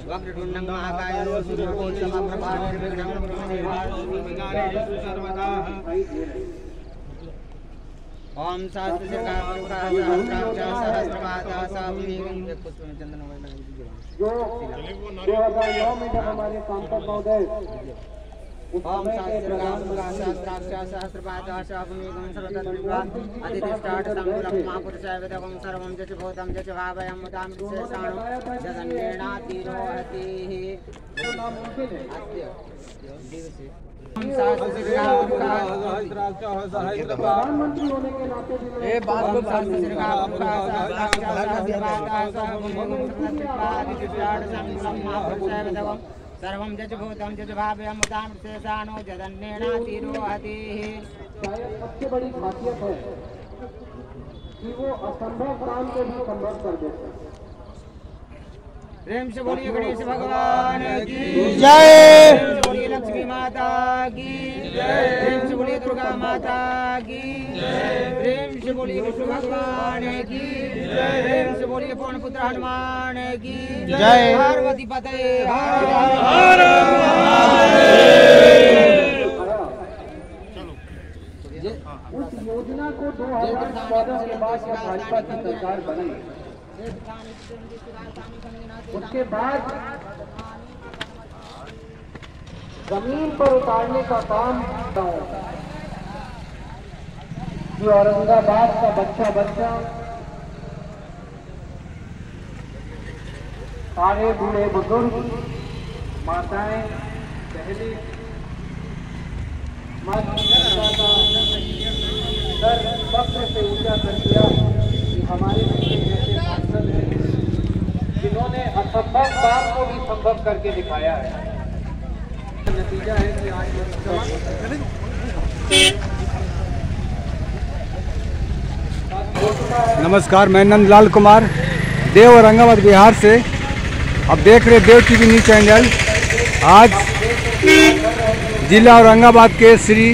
वक्रतुण्डं महाकाय सूर्यकोटिसमप्रभा सर्वदा ओम शास्त्र जो 2009 में जब हमारे सांसद महोदय ओम अधिष्ठाट संकुलं महापुरुषाय वेदकं सर्वं जच भूतं जच भावयं मुदां विशेषाणु जगन्नेणातिरोहतिः प्रधानमंत्री होने के नाते सर्वं जच भूतं जच भाव्यं मुदां विशेषाणो जगन्नेणातिरोहतिः। सबसे बड़ी खासियत है कि वो असंभव काम को भी संभव कर देते हैं। प्रेम से बोलिए गणेश भगवान की जय, प्रेम से बोलिए लक्ष्मी माता की जय, प्रेम से बोलिए दुर्गा माता की जय, प्रेम से बोलिए विष्णु भगवान की जय, प्रेम से बोलिए पवन पुत्र हनुमान की जय, पार्वती पते हर हर। उस योजना को 2014 के बाद भाजपा की सरकार बनी, उसके बाद जमीन पर उतारने का काम जो औरंगाबाद का बच्चा सारे बूढ़े बुजुर्ग माताएं पहले सर सबसे ऊंचा कर दिया कि हमारे जैसे सांसद हैं जिन्होंने असंभव काम को भी संभव करके दिखाया है। नतीजा है कि आज नमस्कार, मैं नंदलाल कुमार देव औरंगाबाद बिहार से। अब देख रहे देव टीवी न्यूज चैनल। आज जिला औरंगाबाद के श्री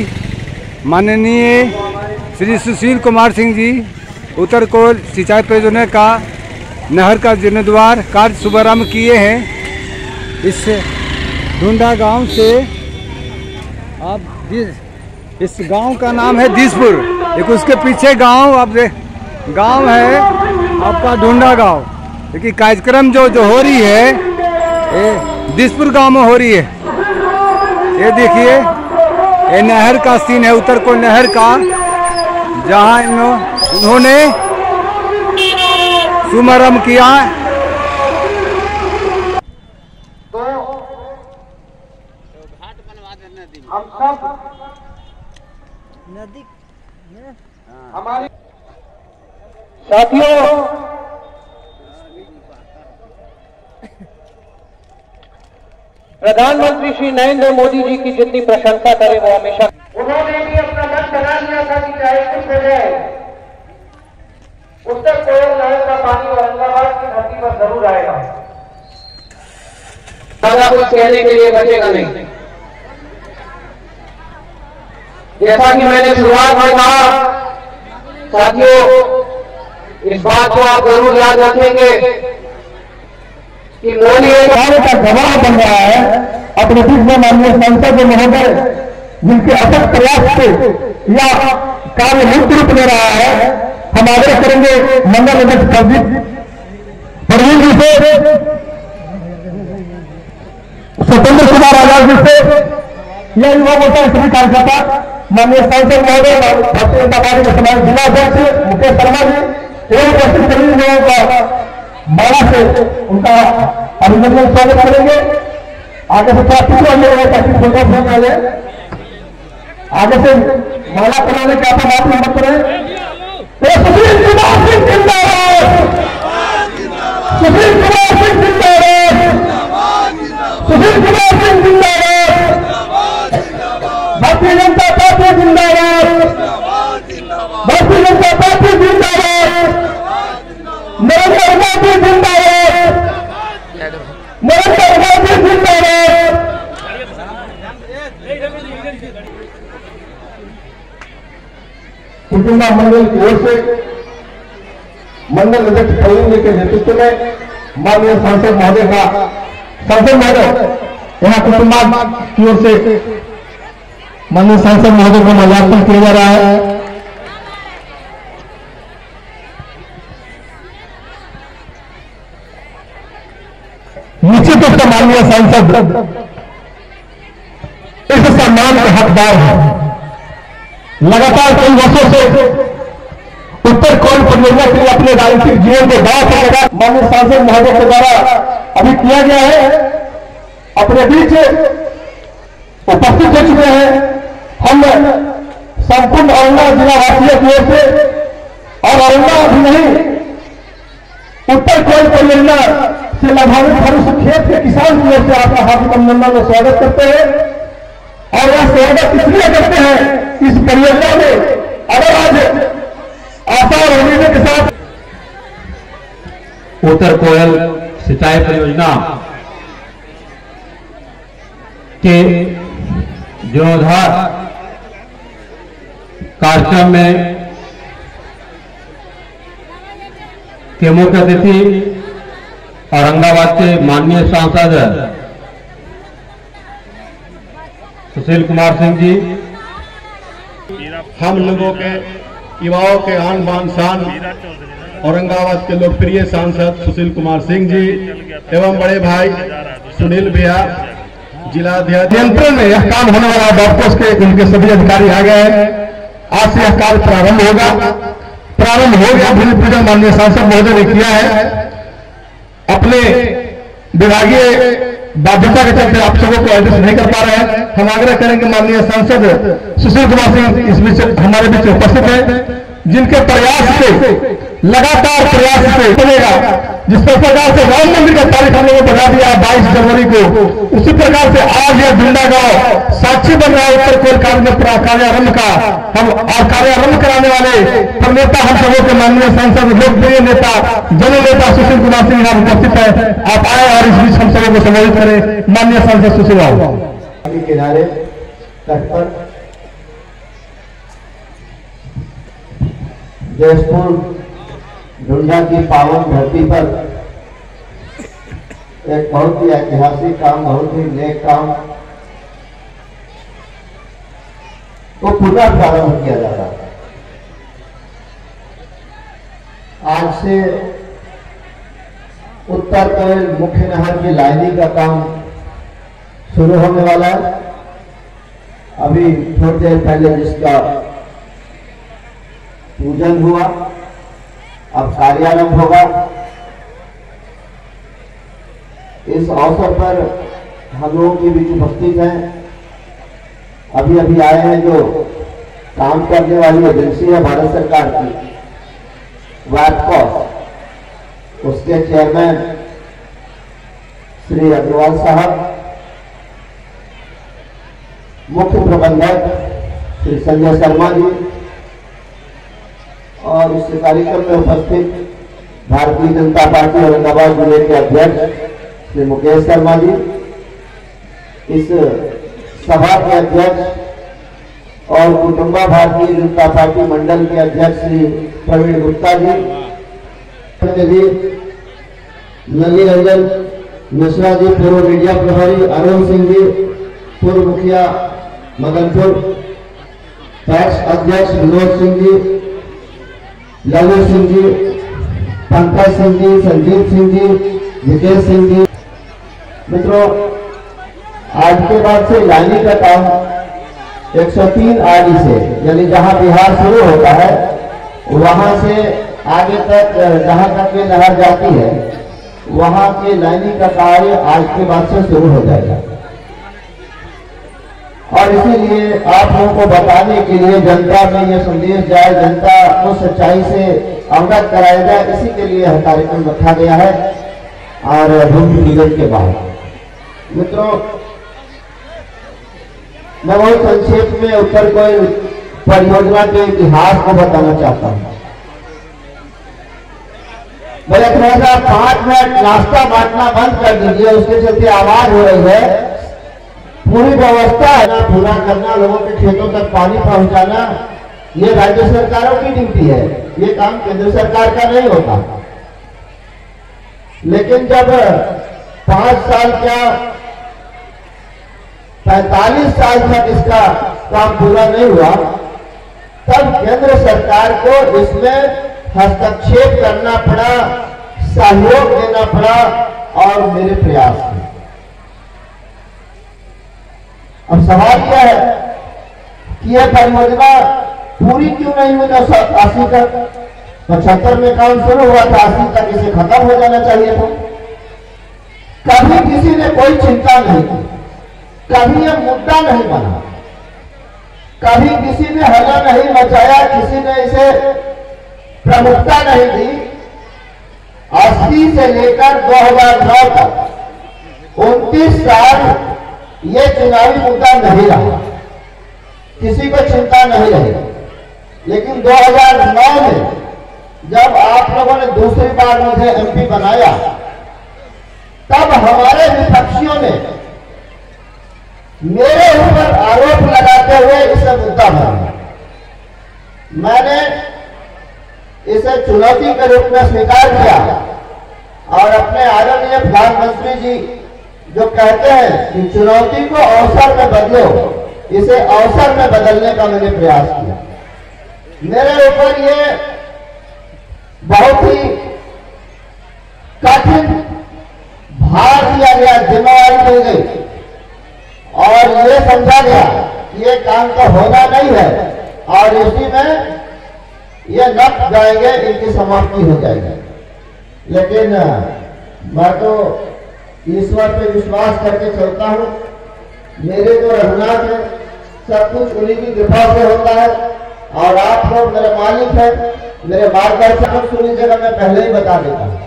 माननीय श्री सुशील कुमार सिंह जी उत्तर कोल सिंचाई परियोजना का नहर का जीर्णोद्धार कार्य शुभारंभ किए हैं। इस ढूंढा गांव से आप इस गांव का नाम है दिसपुर, एक उसके पीछे गांव गांव है आपका ढूंढा गांव। लेकिन कार्यक्रम जो हो रही है ये दिसपुर गांव में हो रही है। ये देखिए ये नहर का सीन है, उत्तर कोल नहर का, जहां इन्होंने शुभारंभ किया। तो घाट बनवा देना हम सब नदी हमारे साथियों, प्रधानमंत्री श्री नरेंद्र मोदी जी की जितनी प्रशंसा करें वो हमेशा, उन्होंने भी अपना मन बना लिया था कि चाहे कुछ हो जाए उत्तर कोयल नहर का पानी औरंगाबाद की धरती पर जरूर आएगा। ज्यादा कुछ कहने के लिए बचेगा नहीं। जैसा कि मैंने शुरुआत में कहा, साथियों इस बात को आप जरूर याद रखेंगे कि मोदी भारत का दबाव बन रहा है अपने बीच में माननीय संसद महोदय जिनके अथक प्रयास से या कार्य मुक्त रूप ले रहा है। हम आग्रह करेंगे मंडल अध्यक्ष परवीन जी से, स्वतंत्र कुमार आजाद जी से या युवा मोर्चा सभी कार्यकर्ता, माननीय सांसद महोदय, भारतीय जनता पार्टी के समाज जिला अध्यक्ष मुकेश शर्मा जी एवं उपस्थित सभी लोगों का माला से उनका अभिनंदन स्वागत करेंगे। आगे से थोड़ा पीछे ताकि फोटोग्राफ आ जाए। आगे से माला बनाने का आप बात नंबर करें। सुशील कुमार सिंह जिंदाबाद, सुशील कुमार सिंह जिंदाबाद, सुशील कुमार सिंह जिंदाबाद, भारतीय जनता पार्टी जिंदाबाद, भारतीय जनता पार्टी जिंदाबाद, नरेंद्र मोदी जिंदाबाद, नरेंद्र मोदी जिंदाबाद। कुटुंबा मंडल की ओर से मंडल अध्यक्ष प्रवीण के नेतृत्व में माननीय सांसद महोदय यहाँ कुटुंबा की ओर से माननीय सांसद महोदय को माल्यार्पण किया जा रहा है। निश्चित रूप से माननीय सांसद इस सम्मान के हकदार हैं। लगातार कई वर्षों से उत्तर कोयल परियोजना के लिए अपने राजनीतिक जीवन को दांव पर लगा माननीय सांसद महोदय के द्वारा अभी किया गया है। अपने बीच उपस्थित हो चुके हैं। हम संपूर्ण औरंगा जिला वासियों की ओर से और औरंगा भी नहीं उत्तर कोयल परियोजना से लाभान्वित हर उस खेत के किसान की ओर से आपका हार्दिक अभिनंदन और स्वागत करते हैं। और यह स्वागत इसलिए करते हैं इस परियोजना में अगर आज आशा और उम्मीद के साथ उत्तर कोयल सिंचाई परियोजना के जीर्णोद्धार कार्यक्रम में के मुख्य अतिथि औरंगाबाद के माननीय सांसद सुशील कुमार सिंह जी, हम लोगों के युवाओं के आन बान शान औरंगाबाद के लोकप्रिय सांसद सुशील कुमार सिंह जी एवं बड़े भाई सुनील भैया जिलाध्यक्ष नियंत्रण में यह काम होने वाला डॉक्टर्स के उनके सभी अधिकारी आ गए हैं। आज से यह कार्य प्रारंभ हो गया। भूमि पूजन माननीय सांसद महोदय ने किया है। अपने विभागीय बाध्यता के चलते आप सबों को एड्रेस नहीं कर पा रहे हैं। हम आग्रह करेंगे माननीय सांसद सुशील कुमार सिंह इस बीच हमारे बीच उपस्थित हैं, जिनके प्रयास से लगातार प्रयास से चलेगा। जिस प्रकार से राम मंदिर का तारीख हम लोगों को बढ़ा दिया 22 जनवरी को, उसी प्रकार से आज यह जुंडा गांव साक्षी बन रहा है उत्तर कोयल कार्यारंभ का। हम और कार्यारंभ कराने वाले प्रणेता हम सबों के माननीय सांसद लोकप्रिय नेता जननेता सुशील कुमार सिंह यहाँ उपस्थित है। आप आए और इस बीच हम सबों को संबोधित करें। माननीय सांसद सुशील बाबू किनारे तट पर जयपुर झुंझा की पावन धरती पर एक बहुत ही ऐतिहासिक काम, बहुत ही नेक काम को पुनः प्रारंभ किया जा रहा है। आज से उत्तर कोयल मुख्य नहर की लाइनिंग का काम शुरू होने वाला है। अभी थोड़ी देर पहले जिसका पूजन हुआ, अब कार्यारंभ होगा। इस अवसर पर हम लोगों के बीच उपस्थित हैं, अभी आए हैं जो काम करने वाली एजेंसी है भारत सरकार की वाटकॉस, उसके चेयरमैन श्री अग्रवाल साहब, मुख्य प्रबंधक श्री संजय शर्मा जी और इस कार्यक्रम में उपस्थित भारतीय जनता पार्टी औरंगाबाद जिले के अध्यक्ष श्री मुकेश शर्मा जी, इस सभा के अध्यक्ष और कुटुंबा भारतीय जनता पार्टी मंडल के अध्यक्ष श्री प्रवीण गुप्ता जी, नली रंजन मिश्रा जी, पूर्व मीडिया प्रभारी अरुण सिंह जी, पूर्व मुखिया मदनपुर, पैक्स अध्यक्ष विनोद सिंह जी, लल्लू सिंह जी, पंकज सिंह जी, संजीव सिंह जी, विकेश सिंह जी। मित्रों, आज के बाद से लाइनिंग का काम 103 आरडी से, यानी जहां बिहार शुरू होता है वहां से आगे तक जहां तक ये नहर जाती है वहां के लाइनिंग का कार्य आज के बाद से शुरू हो जाएगा। और इसीलिए आप लोगों को बताने के लिए, जनता में यह संदेश जाए, जनता को सच्चाई से अवगत कराया जाए, इसी के लिए यह कार्यक्रम रखा गया है। और भूमि पूजन के बाद मित्रों, मैं बहुत संक्षेप में उत्तर कोयल परियोजना के इतिहास को बताना चाहता हूं। मेरे थोड़ा सा 5 मिनट नाश्ता बांटना बंद कर दीजिए, उसके चलते आवाज हो रही है। पूरी व्यवस्था है ना पूरा करना, लोगों के खेतों तक पानी पहुंचाना, ये राज्य सरकारों की ड्यूटी है, ये काम केंद्र सरकार का नहीं होता। लेकिन जब 5 साल क्या 45 साल तक इसका काम पूरा नहीं हुआ, तब केंद्र सरकार को इसमें हस्तक्षेप करना पड़ा, सहयोग देना पड़ा और मेरे प्रयास थे। अब सवाल क्या है कि यह परियोजना पूरी क्यों नहीं हुई 80 तक? 75 में काम शुरू हुआ था, 80 तक इसे खत्म हो जाना चाहिए था। कभी किसी ने कोई चिंता नहीं की, कभी यह मुद्दा नहीं बना, कभी किसी ने हल्ला नहीं मचाया, किसी ने इसे प्रमुखता नहीं दी। 80 से लेकर 2009 तक 29 साल ये चुनावी मुद्दा नहीं रहा, किसी को चिंता नहीं रही। लेकिन 2009 में जब आप लोगों ने दूसरी बार मुझे एमपी बनाया, तब हमारे विपक्षियों ने मेरे ऊपर आरोप लगाते हुए इसे मुद्दा बनाया। मैंने इसे चुनौती के रूप में स्वीकार किया और अपने आदरणीय प्रधानमंत्री जी जो कहते हैं कि चुनौती को अवसर में बदलो, इसे अवसर में बदलने का मैंने प्रयास किया। मेरे ऊपर ये बहुत ही कठिन भार दिया गया, जिम्मेवारी दी गई और ये समझा गया कि ये काम तो होना नहीं है और इसी में ये नष्ट जाएंगे, इनकी समाप्ति हो जाएगी। लेकिन मैं तो ईश्वर पे विश्वास करके चलता हूँ। मेरे जो रघुनाथ है, सब कुछ उन्हीं की कृपा से होता है और आप लोग मेरे मालिक हैं, मेरे मार्गदर्शक। सुनी जगह मैं पहले ही बता देता हूँ,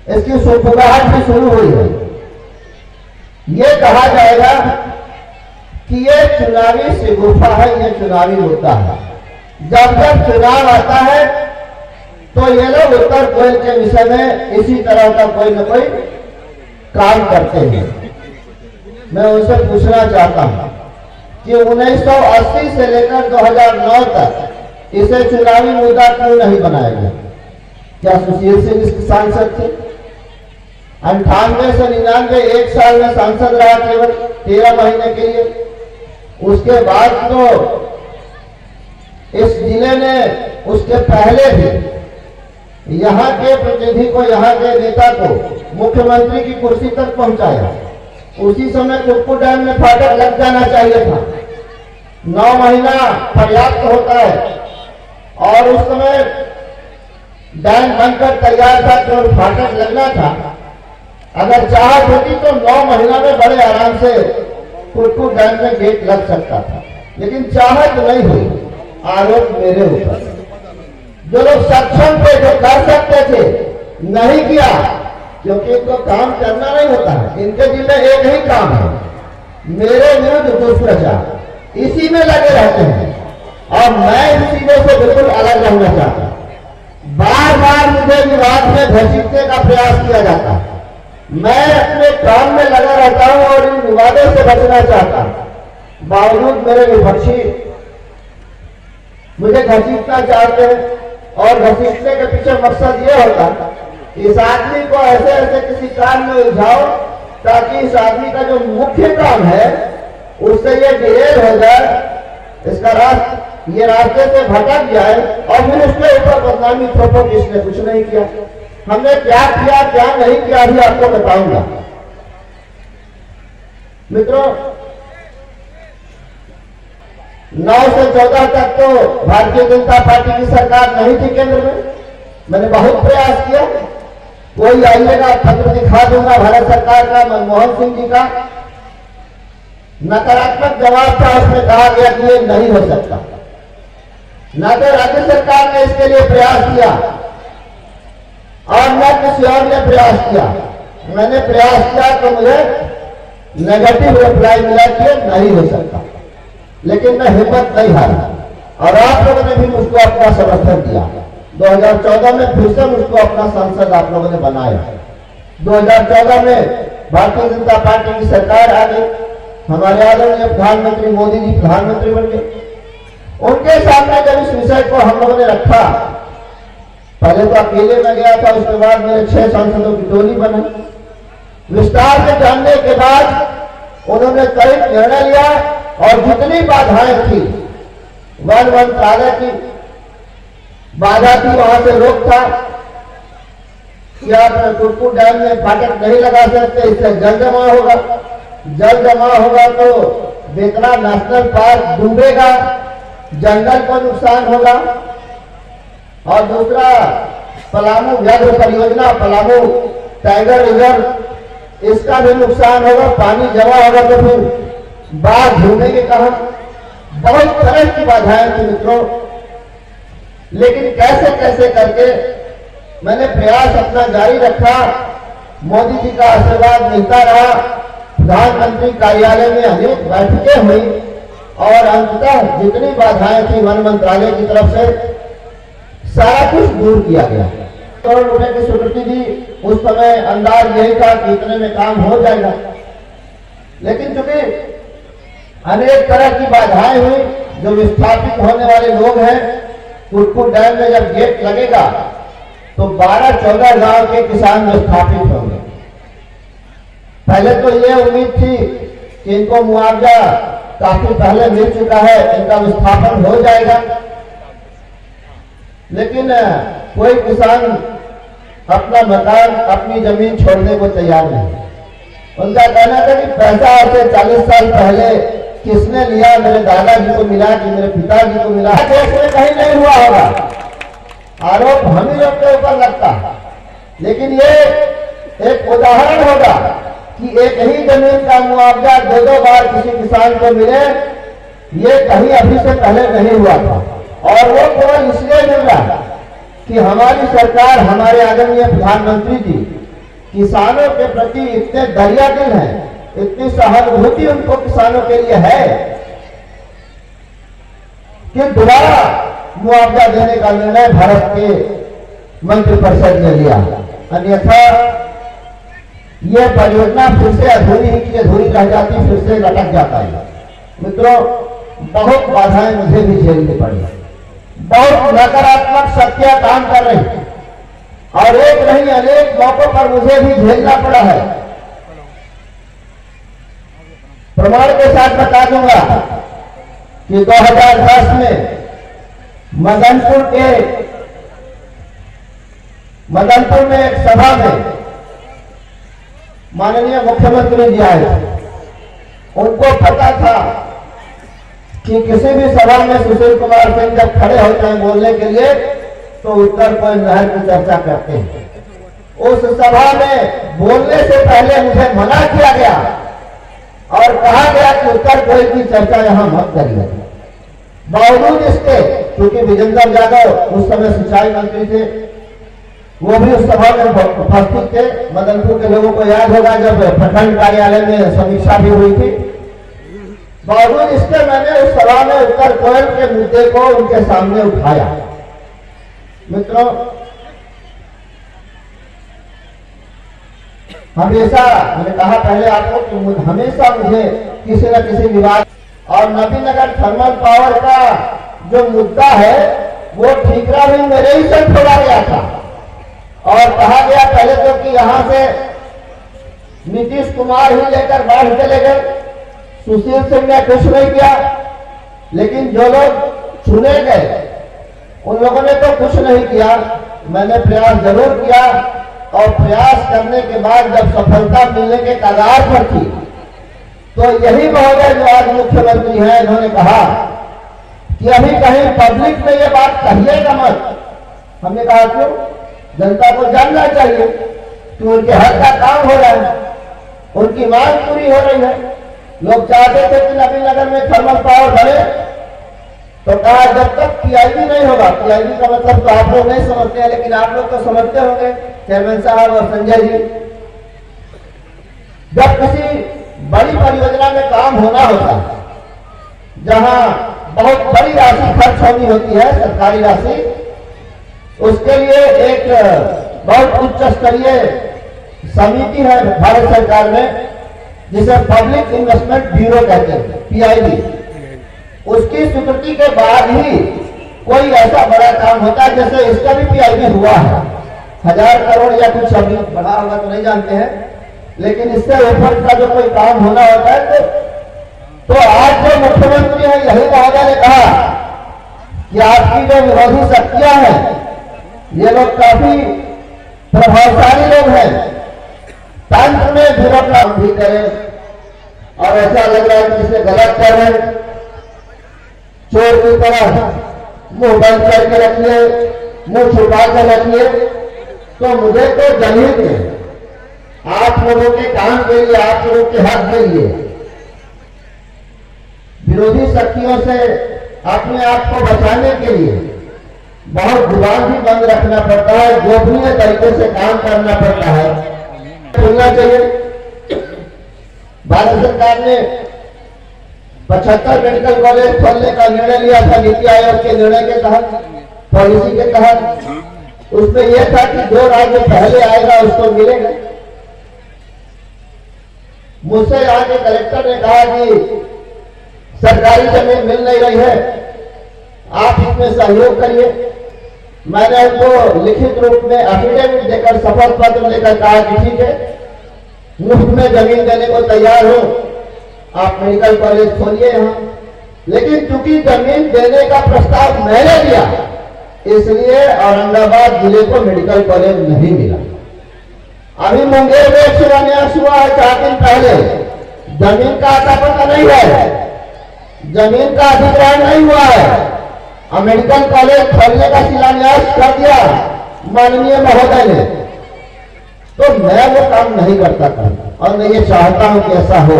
इसकी सुपुराहट भी शुरू हुई है। ये कहा जाएगा कि ये चुनावी शिगुफा है, ये चुनावी मुद्दा है। जब जब चुनाव आता है तो ये लोग उत्तर कोयल के विषय में इसी तरह का कोई न कोई काम करते हैं। मैं उनसे पूछना चाहता हूं कि 1980 से लेकर 2009 तक इसे चुनावी मुद्दा क्यों नहीं बनाया गया? क्या सुशील सिंह इसके सांसद थे? 98 से 99 एक साल में सांसद रहा, केवल 13 महीने के लिए। उसके बाद तो इस जिले ने उसके पहले भी यहाँ के प्रतिनिधि को, यहाँ के नेता को मुख्यमंत्री की कुर्सी तक पहुंचाया। उसी समय कुक्कू डैम में फाटक लग जाना चाहिए था। 9 महीना पर्याप्त होता है और उस समय डैम बनकर तैयार था, केवल फाटक लगना था। अगर चाहत होती तो 9 महीना में बड़े आराम से कुक्कू डैम में गेट लग सकता था, लेकिन चाहत नहीं हुई। आरोप मेरे ऊपर। जो लोग सक्षम थे, जो कर सकते थे, नहीं किया, क्योंकि इनको काम करना नहीं होता है। इनके दिल में एक ही काम है, मेरे विरुद्ध दुष्प्रचार, इसी में लगे रहते हैं और मैं इन चीजों से बिल्कुल अलग रहना चाहता हूं। बार बार मुझे विवाद में घसीटने का प्रयास किया जाता है। मैं अपने काम में लगा रहता हूं और इन विवादों से बचना चाहता हूं। बावजूद मेरे विपक्षी मुझे घसीटना चाहते हैं और घसीटने के पीछे मकसद ये होता है इस आदमी को ऐसे ऐसे किसी काम में उलझाओ ताकि इस आदमी का जो मुख्य काम है उससे ये डिरेल हो जाए, इसका ये रास्ते से भटक जाए और फिर उसके ऊपर बदनामी थोपो कि इसने कुछ नहीं किया। हमने क्या किया, क्या नहीं किया, अभी आपको बताऊंगा। मित्रों, 9 से 14 तक तो भारतीय जनता पार्टी की सरकार नहीं थी केंद्र में। मैंने बहुत प्रयास किया। कोई आइएगा, पत्र दिखा दूंगा भारत सरकार का, मनमोहन सिंह जी का नकारात्मक जवाब था। उसमें कहा गया कि ये नहीं हो सकता। न तो राज्य सरकार ने इसके लिए प्रयास किया और न किसी और ने प्रयास किया। मैंने प्रयास किया तो मुझे नेगेटिव रिप्लाई मिला कि नहीं हो सकता, लेकिन मैं हिम्मत नहीं हारा और आप लोगों ने भी मुझको अपना समर्थन दिया। 2014 में फिर से मुझको अपना सांसद आप लोगों ने बनाया। 2014 में भारतीय जनता पार्टी की सरकार आ गई, हमारे आदरणीय प्रधानमंत्री मोदी जी प्रधानमंत्री बन गए। उनके सामने जब इस विषय को हम लोगों ने रखा, पहले तो अकेले में गया था, उसके बाद मेरे 6 सांसदों की टोली बनी। विस्तार से जानने के बाद उन्होंने त्वरित निर्णय लिया और जितनी बाधाएं थी, वन मंत्रालय की बाधा थी, वहां से रोक था कि आप कुटकुट डैम में फाटक नहीं लगा सकते, इससे जल जमा होगा, जल जमा होगा तो बेतरा नेशनल पार्क डूबेगा, जंगल को नुकसान होगा। और दूसरा पलामू व्याघ्र परियोजना, पलामू टाइगर रिजर्व, इसका भी नुकसान होगा, पानी जमा होगा तो फिर बाढ़ घूमेंगे कहां। बहुत तरह की बाधाएं थी मित्रों, लेकिन कैसे कैसे करके मैंने प्रयास अपना जारी रखा। मोदी जी का आशीर्वाद मिलता रहा, प्रधानमंत्री कार्यालय में अनेक बैठकें हुई और अंततः जितनी बाधाएं थी वन मंत्रालय की तरफ से सारा कुछ दूर किया गया। करोड़ रुपए की स्वीकृति दी, उस समय अंदाज यही था कि इतने में काम हो जाएगा, लेकिन चूंकि अनेक तरह की बाधाएं हुई, जो विस्थापित होने वाले लोग हैं, कुटकुट डैम में जब गेट लगेगा तो 12-14 गांव के किसान विस्थापित होंगे। पहले तो ये उम्मीद थी कि इनको मुआवजा काफी पहले मिल चुका है, इनका विस्थापन हो जाएगा, लेकिन कोई किसान अपना मकान, अपनी जमीन छोड़ने को तैयार नहीं। उनका कहना था कि पैसा आज से 40 साल पहले किसने लिया, मेरे दादाजी को मिला कि मेरे पिताजी को मिला, देश में कहीं नहीं हुआ होगा। आरोप हम ही लोग के ऊपर लगता, लेकिन ये एक उदाहरण होगा कि एक ही जमीन का मुआवजा 2-2 बार किसी किसान को मिले, ये कहीं अभी से पहले नहीं हुआ था। और वो केवल इसलिए मिल रहा कि हमारी सरकार, हमारे आदरणीय प्रधानमंत्री जी किसानों के प्रति इतने दरिया दिल हैं, इतनी सहानुभूति उनको किसानों के लिए है कि दोबारा मुआवजा देने का निर्णय भारत के मंत्रिपरिषद ने लिया। अन्यथा यह परियोजना फिर से अधूरी ही की अधूरी रह जाती, फिर से लटक जाता है। मित्रों, बहुत बाधाएं मुझे भी झेलनी पड़ी, बहुत नकारात्मक शक्तियां काम कर रही और एक नहीं अनेक मौकों पर मुझे भी झेलना पड़ा है। प्रमाण के साथ बता दूंगा कि 2010 में मदनपुर में एक सभा में माननीय मुख्यमंत्री जी आए थे। उनको पता था कि किसी भी सभा में सुशील कुमार सिंह जब खड़े होते हैं बोलने के लिए तो उत्तर कोयल नहर की चर्चा करते हैं। उस सभा में बोलने से पहले मुझे मना किया गया और कहा गया कि उत्तर कोयल की चर्चा यहां मत करिए। बावजूद इसके, क्योंकि विजेंद्र यादव उस समय सिंचाई मंत्री थे, वो भी उस सभा में उपस्थित थे। मदनपुर के लोगों को याद होगा जब प्रखंड कार्यालय में समीक्षा भी हुई थी। बावजूद इसके मैंने उस सभा में उत्तर कोयल के मुद्दे को उनके सामने उठाया। मित्रों, हमेशा मैंने कहा पहले आपको कि हमेशा मुझे किसी न किसी विवाद, और नबीनगर थर्मल पावर का जो मुद्दा है वो ठीकरा भी मेरे ही से छोड़ा गया था और कहा गया पहले तो कि यहां से नीतीश कुमार ही लेकर बाढ़ चले गए, सुशील सिंह ने कुछ नहीं किया। लेकिन जो लोग चुने गए उन लोगों ने तो कुछ नहीं किया। मैंने प्रयास जरूर किया और प्रयास करने के बाद जब सफलता मिलने के कगार पर थी तो यही महोदय जो आज मुख्यमंत्री हैं, इन्होंने कहा कि अभी कहीं पब्लिक में ये बात कहिएगा मत। हमने कहा क्यों? जनता को जानना चाहिए कि उनके हक का काम हो रहा है, उनकी मांग पूरी हो रही है। लोग चाहते थे कि नबीनगर में थर्मल पावर बने, तो कहा जब तक पीआईबी नहीं होगा, पीआईबी का मतलब तो आप लोग नहीं समझते हैं, लेकिन आप लोग तो समझते होंगे, चेयरमैन साहब और संजय जी, जब किसी बड़ी परियोजना में काम होना होता है, जहां बहुत बड़ी राशि खर्च होनी होती है, सरकारी राशि, उसके लिए एक बहुत उच्च स्तरीय समिति है भारत सरकार में, जिसे पब्लिक इन्वेस्टमेंट ब्यूरो कहते हैं, पीआईबी। उसकी स्वीकृति के बाद ही कोई ऐसा बड़ा काम होता है। जैसे इसका भी पीआईबी हुआ है 1000 करोड़ या कुछ अभी बढ़ा होगा तो नहीं जानते हैं, लेकिन इससे ऊपर का जो कोई काम होना होता है तो आज जो मुख्यमंत्री है यही महोदय ने कहा कि आपकी जो विरोधी शक्तियां हैं ये लोग काफी प्रभावशाली लोग हैं, तंत्र में ब्यूरोक्राट भी करें और ऐसा लग रहा है कि इसे गलत कर रहे हैं, चोर की तरह मुंह बंद करके रखिए, मुंह छुपा कर रखिए। तो मुझे तो जनहित में आप लोगों के काम के लिए, आप लोगों के हक के लिए विरोधी शक्तियों से अपने आप को बचाने के लिए बहुत जुबान भी बंद रखना पड़ता है, गोपनीय तरीके से काम करना पड़ता है। बोलना चाहिए भारत सरकार ने 75 मेडिकल कॉलेज खोलने का निर्णय लिया था नीति आयोग के निर्णय के तहत, पॉलिसी के तहत। उसमें यह था कि जो राज्य पहले आएगा उसको मिलेगा। मुझसे यहाँ के कलेक्टर ने कहा कि सरकारी जमीन मिल नहीं रही है, आप इसमें सहयोग करिए। मैंने उनको लिखित रूप में एफिडेविट देकर शपथ पत्र लेकर कहा कि ठीक है, मुफ्त में जमीन देने को तैयार हो, आप मेडिकल कॉलेज खोलिए यहाँ। लेकिन चूंकि जमीन देने का प्रस्ताव मैंने दिया इसलिए औरंगाबाद जिले को मेडिकल कॉलेज नहीं मिला। अभी मुंगेर में एक शिलान्यास हुआ है 4 दिन पहले, जमीन का आता पता नहीं है, जमीन का अधिग्रहण नहीं हुआ है, और मेडिकल कॉलेज खोलने का शिलान्यास कर दिया माननीय महोदय ने। तो मैं वो काम नहीं करता था और मैं ये चाहता हूं कि ऐसा हो,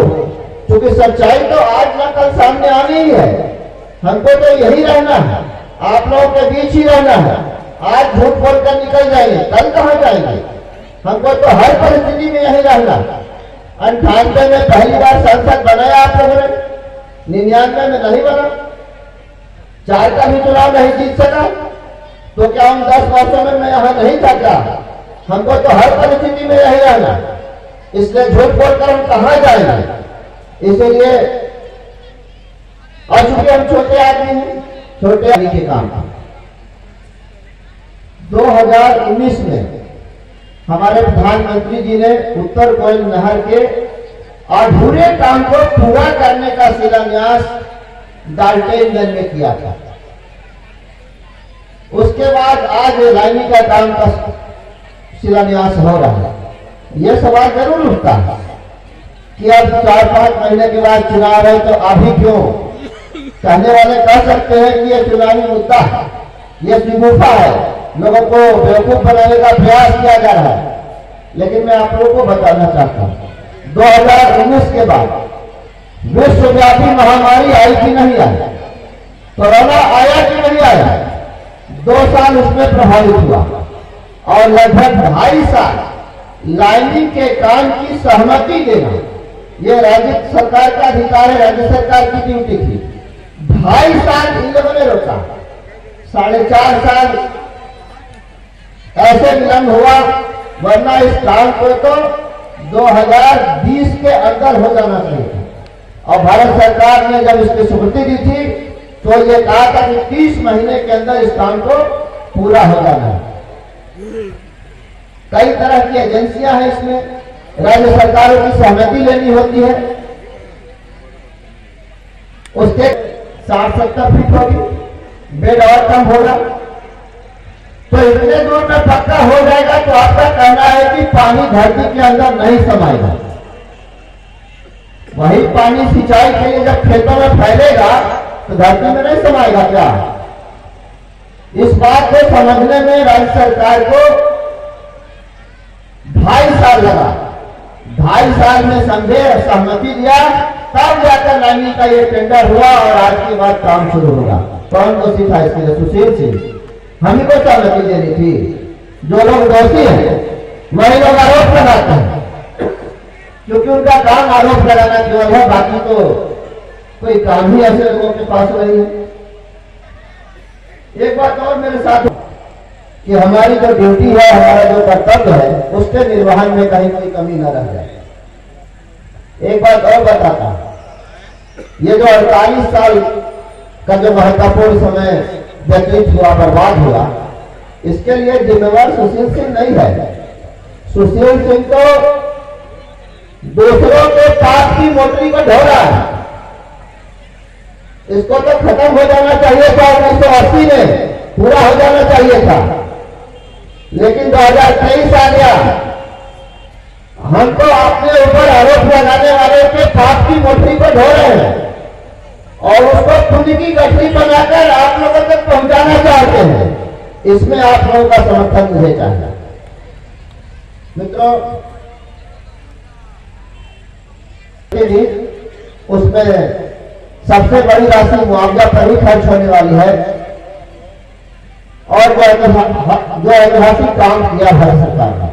क्योंकि सच्चाई तो आज ना कल सामने आनी ही है। हमको तो यही रहना है, आप लोगों के बीच ही रहना है। आज झूठ बोलकर निकल जाएंगे, कल कहां जाएंगे? हमको तो हर परिस्थिति में यही रहना। 98 में पहली बार सांसद बनाया आप लोगों ने, 99 में नहीं बना, 4 का भी चुनाव नहीं जीत सका, तो क्या हम 10 वर्षों में मैं यहाँ नहीं था क्या? हमको तो हर परिस्थिति में यही रहना, इसलिए झूठ बोलकर हम कहां जाएंगे? इसीलिए और चूंकि हम छोटे आदमी हैं, छोटे आदमी के काम 2019 में हमारे प्रधानमंत्री जी ने उत्तर कोयल नहर के अधूरे काम को पूरा करने का शिलान्यास डाल्टेनगंज में किया था। उसके बाद आज लाइनी का काम का शिलान्यास हो रहा है। यह सवाल जरूर उठता है कि अब 4-5 महीने के बाद चुनाव है तो अभी क्यों? कहने वाले कह सकते हैं कि यह चुनावी मुद्दा है, यह शिगुफा है, लोगों को बेवकूफ बनाने का प्रयास किया जा रहा है। लेकिन मैं आप लोगों को बताना चाहता हूं 2019 के बाद विश्वव्यापी महामारी आई कि नहीं आई? कोरोना आया कि नहीं आया? 2 साल उसमें प्रभावित हुआ और लगभग 2.5 साल लाइनिंग के काम की सहमति देना यह राज्य सरकार का अधिकार है, राज्य सरकार की ड्यूटी थी। 2.5 साल इन लोगों ने रोका, 4.5 साल ऐसे विलंब हुआ, वरना इस काम को तो 2020 के अंदर हो जाना चाहिए था। और भारत सरकार ने जब इसकी स्वीकृति दी थी तो ये कहा था कि 30 महीने के अंदर इस काम को पूरा हो जाना है। कई तरह की एजेंसियां हैं, इसमें राज्य सरकारों की सहमति लेनी होती है। उसके 60-70 फीट होगी, बेड और कम होगा, तो इतने दूर में पक्का हो जाएगा। तो आपका कहना है कि पानी धरती के अंदर नहीं समाएगा। वही पानी सिंचाई के लिए जब खेतों में फैलेगा तो धरती में नहीं समाएगा क्या? इस बात को समझने में राज्य सरकार को 2.5 साल लगा। 2.5 साल में समझे, सहमति दिया, तब जाकर लाइनिंग का ये टेंडर हुआ और आज के बाद काम शुरू होगा। कौन दोषी था इसके लिए? सुशील सिंह। हम ही को सहमति देनी थी। जो लोग दोषी हैं वही लोग आरोप लगाते हैं, क्योंकि उनका काम आरोप लगाना केवल है, बाकी तो कोई काम ही ऐसे लोगों के पास नहीं है। एक बात और मेरे साथ कि हमारी जो ड्यूटी है, हमारा जो कर्तव्य है, उसके निर्वहन में कहीं कोई कमी न रह जाए। एक बात और बताता हूं, ये जो 48 साल का जो महत्वपूर्ण समय व्यतीत हुआ, बर्बाद हुआ, इसके लिए जिम्मेवार सुशील सिंह नहीं है। सुशील सिंह तो दूसरों के पाप की मोटरी को ढो रहा है। इसको तो खत्म हो जाना चाहिए था, 1980 में पूरा हो जाना चाहिए था, लेकिन 2023 आ गया। हम तो अपने ऊपर आरोप लगाने वाले के पाप की मोटरी को ढो रहे हैं और उसको पुण्य की गठरी बनाकर आप लोगों तक पहुंचाना चाहते हैं। इसमें आप लोगों का समर्थन मुझे चाहिए। मित्रों, उसमें सबसे बड़ी राशि मुआवजा पर ही खर्च होने वाली है और जो ऐतिहासिक काम किया भारत सरकार ने,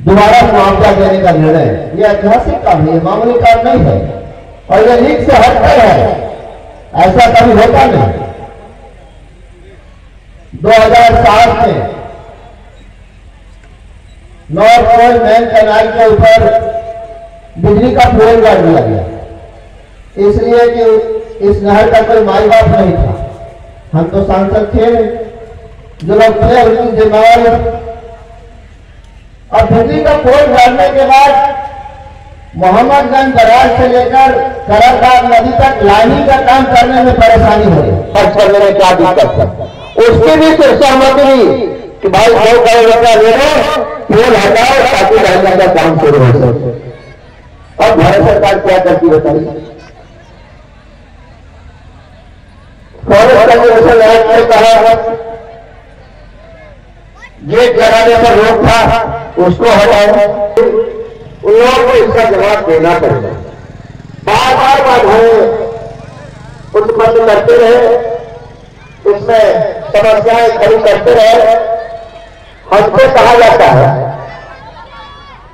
दोबारा मुआवजा देने का निर्णय, यह ऐतिहासिक काम है, मामूली काम नहीं है और यह लीक से हटकर है, ऐसा कभी होता नहीं। 2007 में नॉर्थ कोयल मैन कैनाल के ऊपर बिजली का पोल गाड़ दिया गया, इसलिए कि इस नहर का कोई माई बाप नहीं था। हम तो सांसद थे, जो लोग थे उनकी जिम्मेवारी। अब बिजली का पोल गाड़ने के बाद मोहम्मदगंज बराज से लेकर कराबाग नदी तक लाइनिंग का काम करने में परेशानी हो रही। खर्च करने में क्या दिक्कत है, उसकी भी सहमति हुई कि भाई 100 करोड़ रुपया ले लो, पोल हटाओ ताकि लाइनिंग का काम शुरू हो सके। अब भारत सरकार क्या करती बताइए। फॉरेस्ट कंजर्वेशन एक्ट ने कहा गेट लगाने पर रोक था, उसको हटाओ। उन लोगों को इसका जवाब देना पड़ेगा। बार बार बाधाएं उत्पन्न करते रहे, इसमें समस्याएं खड़ी करते रहे। हमसे कहा जाता है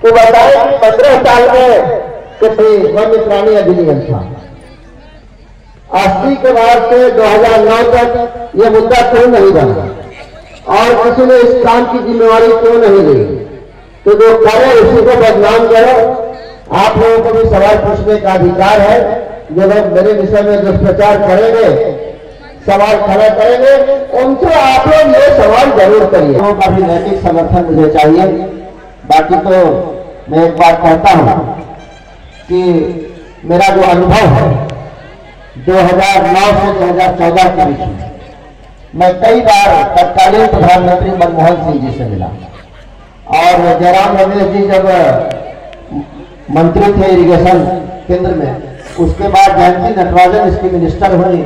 कि बताएं कि 15 साल में कितनी वन्य प्राणी अधिनियम था, 80 के बाद से 2009 तक यह मुद्दा क्यों नहीं बना और किसी ने इस काम की जिम्मेवारी क्यों नहीं ली। तो जो करे उसी को बदनाम करो। आप लोगों को भी सवाल पूछने का अधिकार है। जो लोग मेरे विषय में दुष्प्रचार करेंगे, सवाल खड़ा करेंगे, उनसे आप लोग ये सवाल जरूर करिए। लोगों का भी नैतिक समर्थन मुझे चाहिए। बाकी तो मैं एक बात कहता हूं कि मेरा जो अनुभव है 2009 से 2014 के बीच में, मैं कई बार तत्कालीन प्रधानमंत्री मनमोहन सिंह जी से मिला और जयराम रमेश जी जब मंत्री थे इरिगेशन केंद्र में, उसके बाद जयंती नटराजन इसकी मिनिस्टर हुई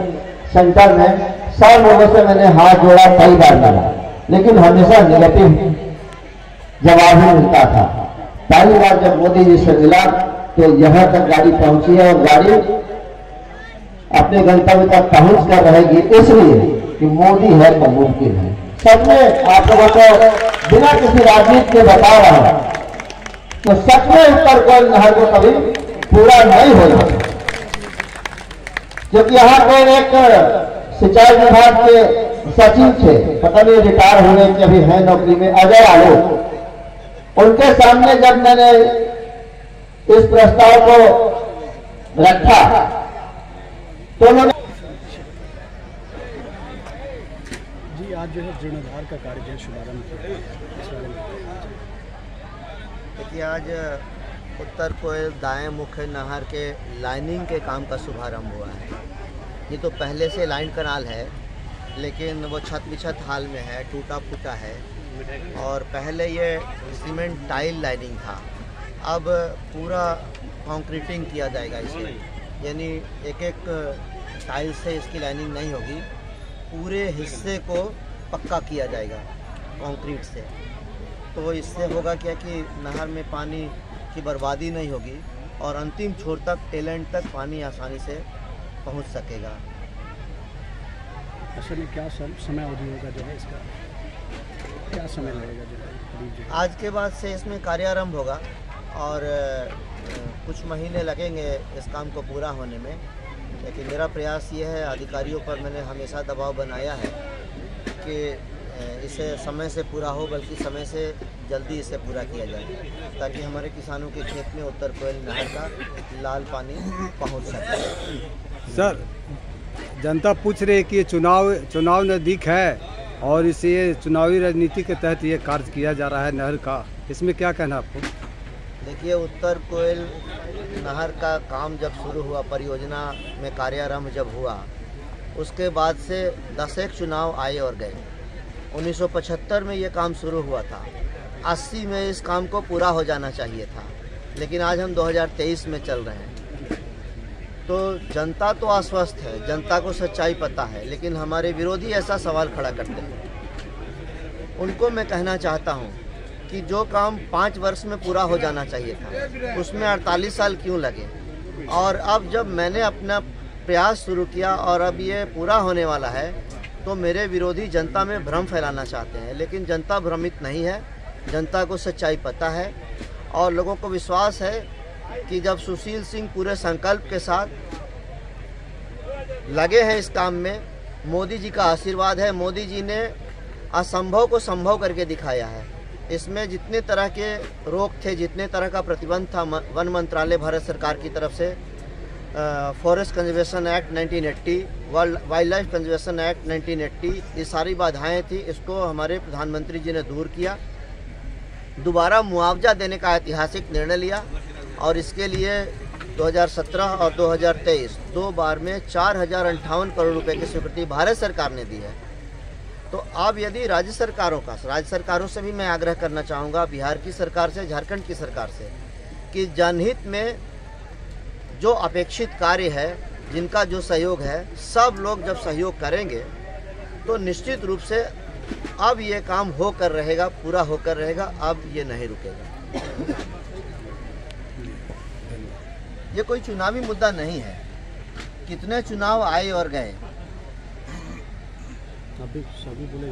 सेंटर में। 100 लोगों से मैंने हाथ जोड़ा, कई बार मिला, लेकिन हमेशा निगेटिव जवाब ही मिलता था। पहली बार जब मोदी जी से मिला तो यहां तक गाड़ी पहुंची है और गाड़ी अपने गंतव्य तक पहुंच कर रहेगी, इसलिए कि मोदी है तो मुमकिन है। सच में आप लोगों को बिना किसी राजनीति के बता रहा हूं तो सच में उत्तर कोयल नहर को कभी पूरा नहीं होना, क्योंकि यहाँ पे एक सिंचाई विभाग के सचिव थे, पता नहीं रिटायर होने के अभी है नौकरी में, अजय आलोक। उनके सामने जब मैंने इस प्रस्ताव को रखा तो उन्होंने जी आज जो है जीर्णोद्धार का कार्य जो शुभारंभ किया। देखिए आज उत्तर कोयल दाएं मुख्य नहर के लाइनिंग के काम का शुभारंभ हुआ है। ये तो पहले से लाइन कनाल है, लेकिन वो छत बिछत हाल में है, टूटा फूटा है और पहले ये सीमेंट टाइल लाइनिंग था। अब पूरा कंक्रीटिंग किया जाएगा इसे, यानी एक एक टाइल से इसकी लाइनिंग नहीं होगी, पूरे हिस्से को पक्का किया जाएगा कंक्रीट से। तो इससे होगा क्या कि नहर में पानी की बर्बादी नहीं होगी और अंतिम छोर तक टेलेंट तक पानी आसानी से पहुंच सकेगा। असल में क्या समय अवधि होगा जो है इसका, क्या समय लगेगा जो आज के बाद से इसमें कार्यारंभ होगा और कुछ महीने लगेंगे इस काम को पूरा होने में, लेकिन मेरा प्रयास ये है, अधिकारियों पर मैंने हमेशा दबाव बनाया है कि इसे समय से पूरा हो, बल्कि समय से जल्दी इसे पूरा किया जाए ताकि हमारे किसानों के खेत में उत्तर कोयल नहर का लाल पानी पहुंच सके। सर जनता पूछ रही है कि ये चुनाव नज़दीक है और इसे चुनावी राजनीति के तहत ये कार्य किया जा रहा है नहर का, इसमें क्या कहना आपको? देखिए, उत्तर कोयल नहर का काम जब शुरू हुआ, परियोजना में कार्यारंभ जब हुआ, उसके बाद से 10 चुनाव आए और गए। 1975 में ये काम शुरू हुआ था, 80 में इस काम को पूरा हो जाना चाहिए था, लेकिन आज हम 2023 में चल रहे हैं। तो जनता तो आश्वस्त है, जनता को सच्चाई पता है, लेकिन हमारे विरोधी ऐसा सवाल खड़ा करते हैं। उनको मैं कहना चाहता हूं कि जो काम 5 वर्ष में पूरा हो जाना चाहिए था, उसमें 48 साल क्यों लगे? और अब जब मैंने अपना प्रयास शुरू किया और अब ये पूरा होने वाला है, तो मेरे विरोधी जनता में भ्रम फैलाना चाहते हैं, लेकिन जनता भ्रमित नहीं है। जनता को सच्चाई पता है और लोगों को विश्वास है कि जब सुशील सिंह पूरे संकल्प के साथ लगे हैं इस काम में, मोदी जी का आशीर्वाद है, मोदी जी ने असंभव को संभव करके दिखाया है। इसमें जितने तरह के रोक थे, जितने तरह का प्रतिबंध था, वन मंत्रालय भारत सरकार की तरफ से, forest conservation act 1980, wild life conservation act 1980, ये सारी बाधाएं थी, इसको हमारे प्रधानमंत्री जी ने दूर किया। दोबारा मुआवजा देने का ऐतिहासिक निर्णय लिया और इसके लिए 2017 और 2023 2 बार में 4058 करोड़ रुपए की स्वीकृति भारत सरकार ने दी है। तो अब यदि राज्य सरकारों से भी मैं आग्रह करना चाहूँगा, बिहार की सरकार से, झारखंड की सरकार से, कि जनहित में जो अपेक्षित कार्य है, जिनका जो सहयोग है, सब लोग जब सहयोग करेंगे तो निश्चित रूप से अब ये काम होकर रहेगा, पूरा होकर रहेगा, अब ये नहीं रुकेगा। ये कोई चुनावी मुद्दा नहीं है। कितने चुनाव आए और गए। अभी सभी बोले